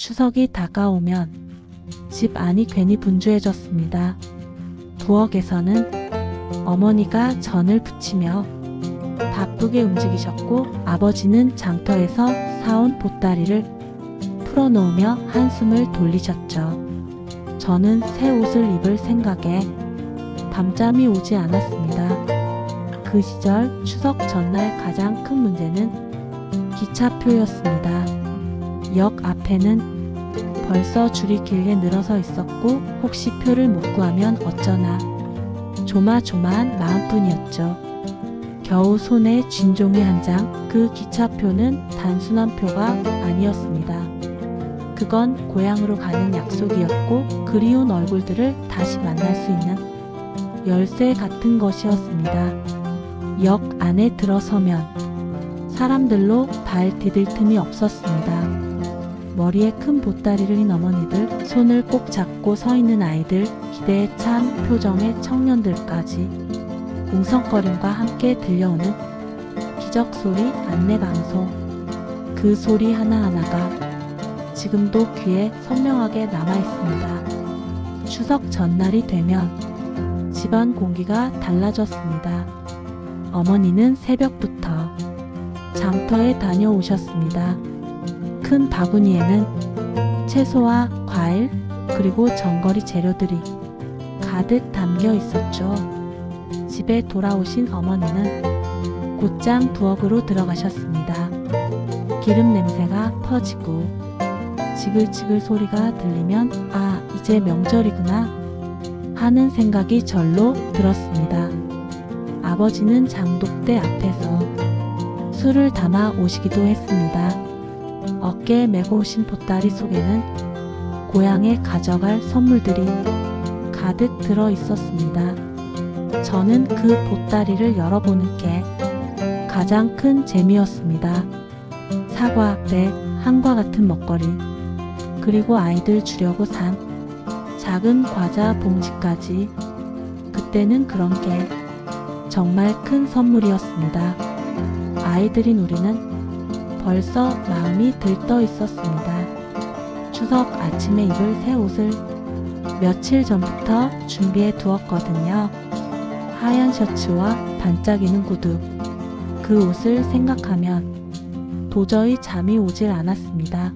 추석이 다가오면 집 안이 괜히 분주해졌습니다. 부엌에서는 어머니가 전을 부치며 바쁘게 움직이셨고, 아버지는 장터에서 사온 보따리를 풀어놓으며 한숨을 돌리셨죠. 저는 새 옷을 입을 생각에 밤잠이 오지 않았습니다. 그 시절 추석 전날 가장 큰 문제는 기차표였습니다. 역 앞에는 벌써 줄이 길게 늘어서 있었고, 혹시 표를 못 구하면 어쩌나 조마조마한 마음뿐이었죠. 겨우 손에 쥔 종이 한 장, 그 기차표는 단순한 표가 아니었습니다. 그건 고향으로 가는 약속이었고, 그리운 얼굴들을 다시 만날 수 있는 열쇠 같은 것이었습니다. 역 안에 들어서면 사람들로 발 디딜 틈이 없었습니다. 머리에 큰 보따리를 힌 어머니들, 손을 꼭 잡고 서 있는 아이들, 기대에 찬 표정의 청년들까지 웅성거림과 함께 들려오는 기적소리 안내방송. 그 소리 하나하나가 지금도 귀에 선명하게 남아있습니다. 추석 전날이 되면 집안 공기가 달라졌습니다. 어머니는 새벽부터 장터에 다녀오셨습니다. 큰 바구니에는 채소와 과일, 그리고 전거리 재료들이 가득 담겨 있었죠. 집에 돌아오신 어머니는 곧장 부엌으로 들어가셨습니다. 기름 냄새가 퍼지고 지글지글 소리가 들리면 아, 이제 명절이구나 하는 생각이 절로 들었습니다. 아버지는 장독대 앞에서 술을 담아 오시기도 했습니다. 어깨에 메고 오신 보따리 속에는 고향에 가져갈 선물들이 가득 들어 있었습니다. 저는 그 보따리를 열어보는 게 가장 큰 재미였습니다. 사과, 배, 한과 같은 먹거리, 그리고 아이들 주려고 산 작은 과자 봉지까지. 그때는 그런 게 정말 큰 선물이었습니다. 아이들인 우리는 벌써 마음이 들떠 있었습니다. 추석 아침에 입을 새 옷을 며칠 전부터 준비해 두었거든요. 하얀 셔츠와 반짝이는 구두. 그 옷을 생각하면 도저히 잠이 오질 않았습니다.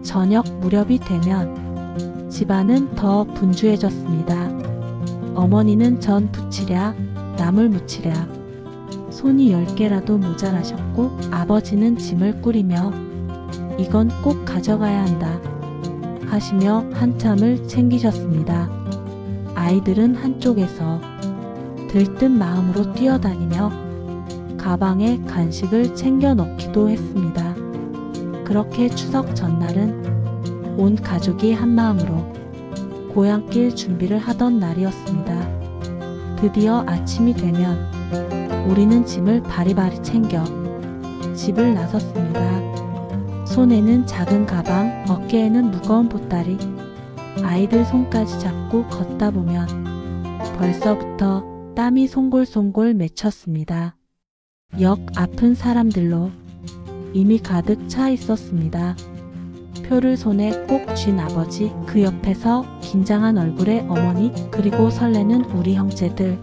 저녁 무렵이 되면 집안은 더 분주해졌습니다. 어머니는 전 부치랴, 나물 무치랴, 손이 10개라도 모자라셨고, 아버지는 짐을 꾸리며 이건 꼭 가져가야 한다 하시며 한참을 챙기셨습니다. 아이들은 한쪽에서 들뜬 마음으로 뛰어다니며 가방에 간식을 챙겨 넣기도 했습니다. 그렇게 추석 전날은 온 가족이 한마음으로 고향길 준비를 하던 날이었습니다. 드디어 아침이 되면 우리는 짐을 바리바리 챙겨 집을 나섰습니다. 손에는 작은 가방, 어깨에는 무거운 보따리. 아이들 손까지 잡고 걷다 보면 벌써부터 땀이 송골송골 맺혔습니다. 역 앞은 사람들로 이미 가득 차 있었습니다. 표를 손에 꼭 쥔 아버지, 그 옆에서 긴장한 얼굴의 어머니, 그리고 설레는 우리 형제들.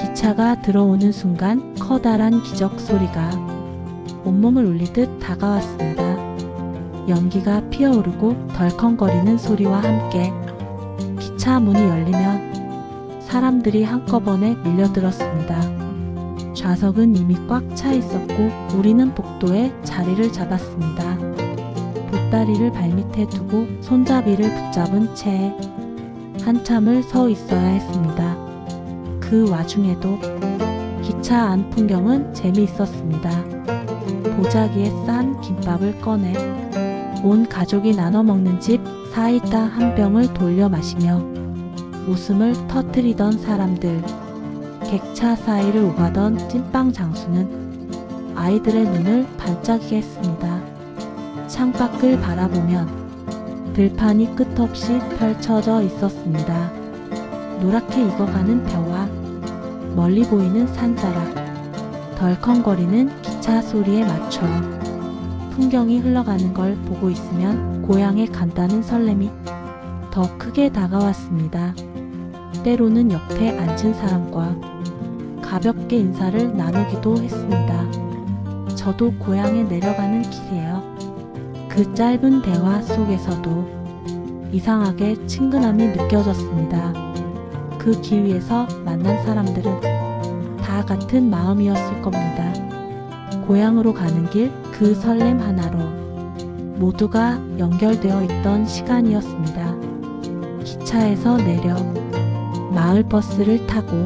기차가 들어오는 순간 커다란 기적 소리가 온몸을 울리듯 다가왔습니다. 연기가 피어오르고 덜컹거리는 소리와 함께 기차 문이 열리면 사람들이 한꺼번에 밀려들었습니다. 좌석은 이미 꽉 차 있었고 우리는 복도에 자리를 잡았습니다. 보따리를 발밑에 두고 손잡이를 붙잡은 채 한참을 서 있어야 했습니다. 그 와중에도 기차 안 풍경은 재미있었습니다. 보자기에 싼 김밥을 꺼내 온 가족이 나눠 먹는 집, 사이다 한 병을 돌려 마시며 웃음을 터뜨리던 사람들, 객차 사이를 오가던 찐빵 장수는 아이들의 눈을 반짝이게 했습니다. 창밖을 바라보면 들판이 끝없이 펼쳐져 있었습니다. 노랗게 익어가는 벼와 멀리 보이는 산자락, 덜컹거리는 기차 소리에 맞춰 풍경이 흘러가는 걸 보고 있으면 고향에 간다는 설렘이 더 크게 다가왔습니다. 때로는 옆에 앉은 사람과 가볍게 인사를 나누기도 했습니다. 저도 고향에 내려가는 길이에요. 그 짧은 대화 속에서도 이상하게 친근함이 느껴졌습니다. 그 길 위에서 만난 사람들은 다 같은 마음이었을 겁니다. 고향으로 가는 길 그 설렘 하나로 모두가 연결되어 있던 시간이었습니다. 기차에서 내려 마을버스를 타고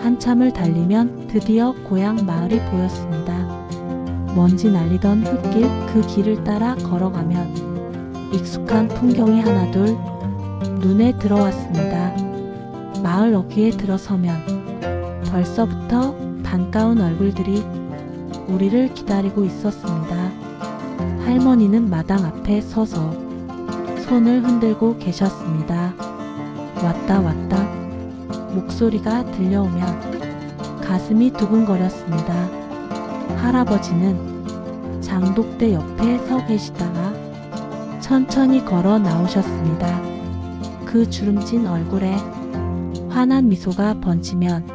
한참을 달리면 드디어 고향 마을이 보였습니다. 먼지 날리던 흙길 그 길을 따라 걸어가면 익숙한 풍경이 하나둘 눈에 들어왔습니다. 마을 어귀에 들어서면 벌써부터 반가운 얼굴들이 우리를 기다리고 있었습니다. 할머니는 마당 앞에 서서 손을 흔들고 계셨습니다. 왔다 왔다 목소리가 들려오면 가슴이 두근거렸습니다. 할아버지는 장독대 옆에 서 계시다가 천천히 걸어 나오셨습니다. 그 주름진 얼굴에 환한 미소가 번지면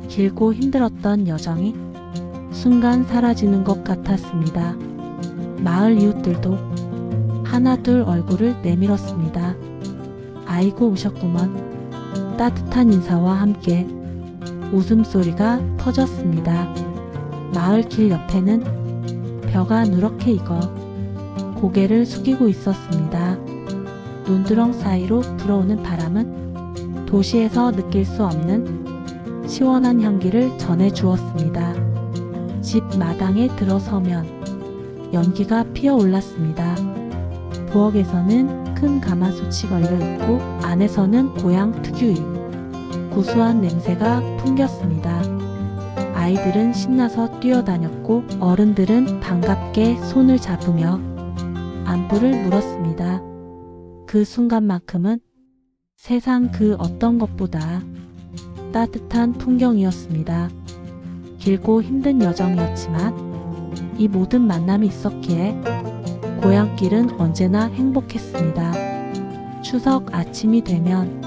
길고 힘들었던 여정이 순간 사라지는 것 같았습니다. 마을 이웃들도 하나둘 얼굴을 내밀었습니다. 아이고 오셨구먼. 따뜻한 인사와 함께 웃음소리가 터졌습니다. 마을 길 옆에는 벼가 누렇게 익어 고개를 숙이고 있었습니다. 논두렁 사이로 불어오는 바람은 도시에서 느낄 수 없는 시원한 향기를 전해주었습니다. 집 마당에 들어서면 연기가 피어올랐습니다. 부엌에서는 큰 가마솥이 걸려있고 안에서는 고향 특유의 구수한 냄새가 풍겼습니다. 아이들은 신나서 뛰어다녔고 어른들은 반갑게 손을 잡으며 안부를 물었습니다. 그 순간만큼은 세상 그 어떤 것보다 따뜻한 풍경이었습니다. 길고 힘든 여정이었지만 이 모든 만남이 있었기에 고향길은 언제나 행복했습니다. 추석 아침이 되면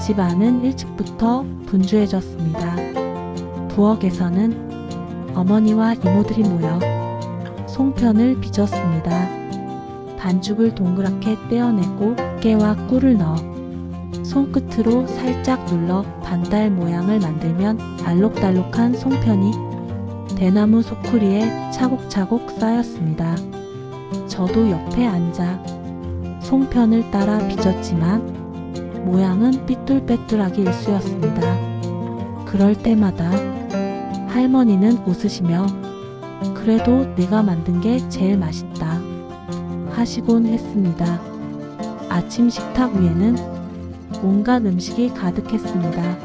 집 안은 일찍부터 분주해졌습니다. 부엌에서는 어머니와 이모들이 모여 송편을 빚었습니다. 반죽을 동그랗게 떼어내고 깨와 꿀을 넣어 손끝으로 살짝 눌러 반달 모양을 만들면 알록달록한 송편이 대나무 소쿠리에 차곡차곡 쌓였습니다. 저도 옆에 앉아 송편을 따라 빚었지만 모양은 삐뚤빼뚤하기 일쑤였습니다. 그럴 때마다 할머니는 웃으시며 그래도 내가 만든 게 제일 맛있다 하시곤 했습니다. 아침 식탁 위에는 온갖 음식이 가득했습니다.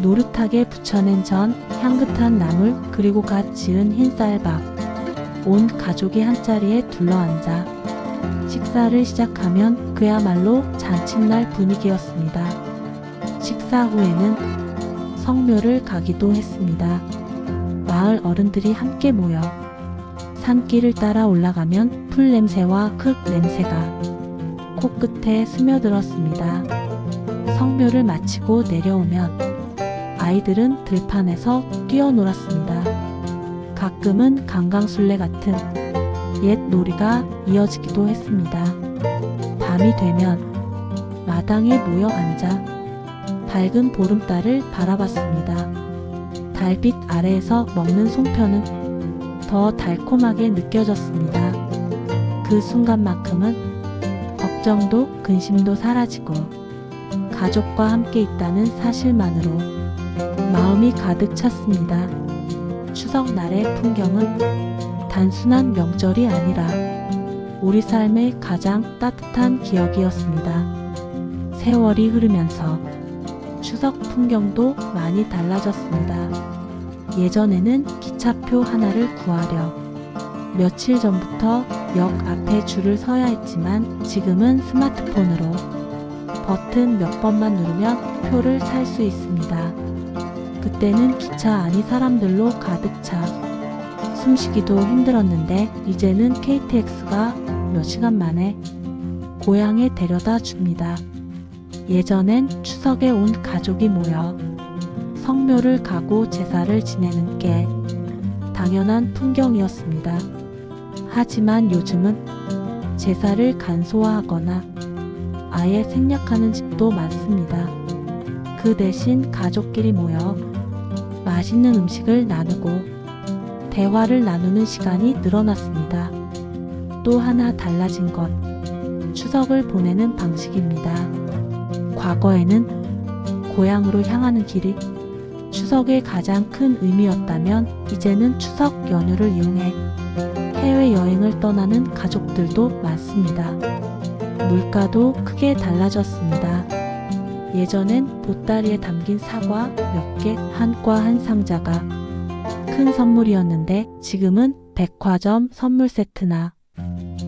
노릇하게 부쳐낸 전, 향긋한 나물, 그리고 갓 지은 흰쌀밥. 온 가족이 한자리에 둘러앉아 식사를 시작하면 그야말로 잔칫날 분위기였습니다. 식사 후에는 성묘를 가기도 했습니다. 마을 어른들이 함께 모여 산길을 따라 올라가면 풀 냄새와 흙 냄새가 코끝에 스며들었습니다. 성묘를 마치고 내려오면 아이들은 들판에서 뛰어놀았습니다. 가끔은 강강술래 같은 옛 놀이가 이어지기도 했습니다. 밤이 되면 마당에 모여 앉아 밝은 보름달을 바라봤습니다. 달빛 아래에서 먹는 송편은 더 달콤하게 느껴졌습니다. 그 순간만큼은 걱정도 근심도 사라지고 가족과 함께 있다는 사실만으로 마음이 가득 찼습니다. 추석날의 풍경은 단순한 명절이 아니라 우리 삶의 가장 따뜻한 기억이었습니다. 세월이 흐르면서 추석 풍경도 많이 달라졌습니다. 예전에는 기차표 하나를 구하려 며칠 전부터 역 앞에 줄을 서야 했지만 지금은 스마트폰으로 버튼 몇 번만 누르면 표를 살 수 있습니다. 그때는 기차 안이 사람들로 가득 차 숨쉬기도 힘들었는데 이제는 KTX가 몇 시간 만에 고향에 데려다 줍니다. 예전엔 추석에 온 가족이 모여 성묘를 가고 제사를 지내는 게 당연한 풍경이었습니다. 하지만 요즘은 제사를 간소화하거나 아예 생략하는 집도 많습니다. 그 대신 가족끼리 모여 맛있는 음식을 나누고 대화를 나누는 시간이 늘어났습니다. 또 하나 달라진 건 추석을 보내는 방식입니다. 과거에는 고향으로 향하는 길이 추석의 가장 큰 의미였다면 이제는 추석 연휴를 이용해 해외여행을 떠나는 가족들도 많습니다. 물가도 크게 달라졌습니다. 예전엔 보따리에 담긴 사과 몇 개, 한과 한 상자가 큰 선물이었는데 지금은 백화점 선물 세트나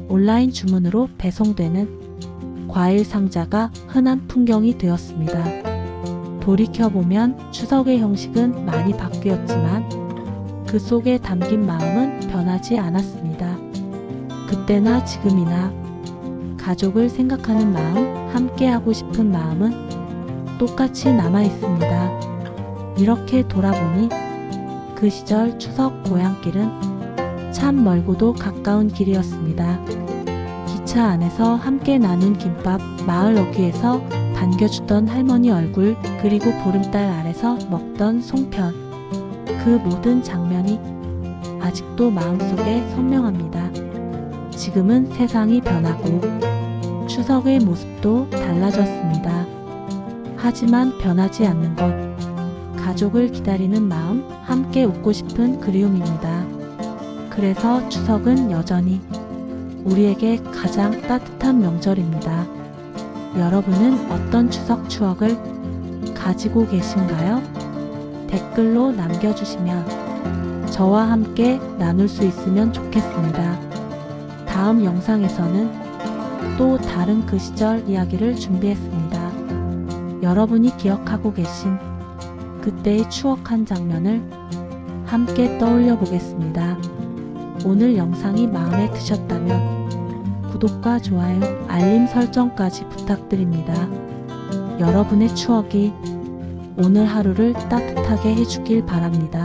온라인 주문으로 배송되는 과일 상자가 흔한 풍경이 되었습니다. 돌이켜보면 추석의 형식은 많이 바뀌었지만 그 속에 담긴 마음은 변하지 않았습니다. 그때나 지금이나 가족을 생각하는 마음, 함께하고 싶은 마음은 똑같이 남아 있습니다. 이렇게 돌아보니 그 시절 추석 고향길은 참 멀고도 가까운 길이었습니다. 기차 안에서 함께 나눈 김밥, 마을 어귀에서 반겨주던 할머니 얼굴, 그리고 보름달 아래서 먹던 송편. 그 모든 장면이 아직도 마음속에 선명합니다. 지금은 세상이 변하고 추석의 모습도 달라졌습니다. 하지만 변하지 않는 것, 가족을 기다리는 마음, 함께 웃고 싶은 그리움입니다. 그래서 추석은 여전히 우리에게 가장 따뜻한 명절입니다. 여러분은 어떤 추석 추억을 가지고 계신가요? 댓글로 남겨주시면 저와 함께 나눌 수 있으면 좋겠습니다. 다음 영상에서는 또 다른 그 시절 이야기를 준비했습니다. 여러분이 기억하고 계신 그때의 추억 한 장면을 함께 떠올려 보겠습니다. 오늘 영상이 마음에 드셨다면 구독과 좋아요, 알림 설정까지 부탁드립니다. 여러분의 추억이 오늘 하루를 따뜻하게 해주길 바랍니다.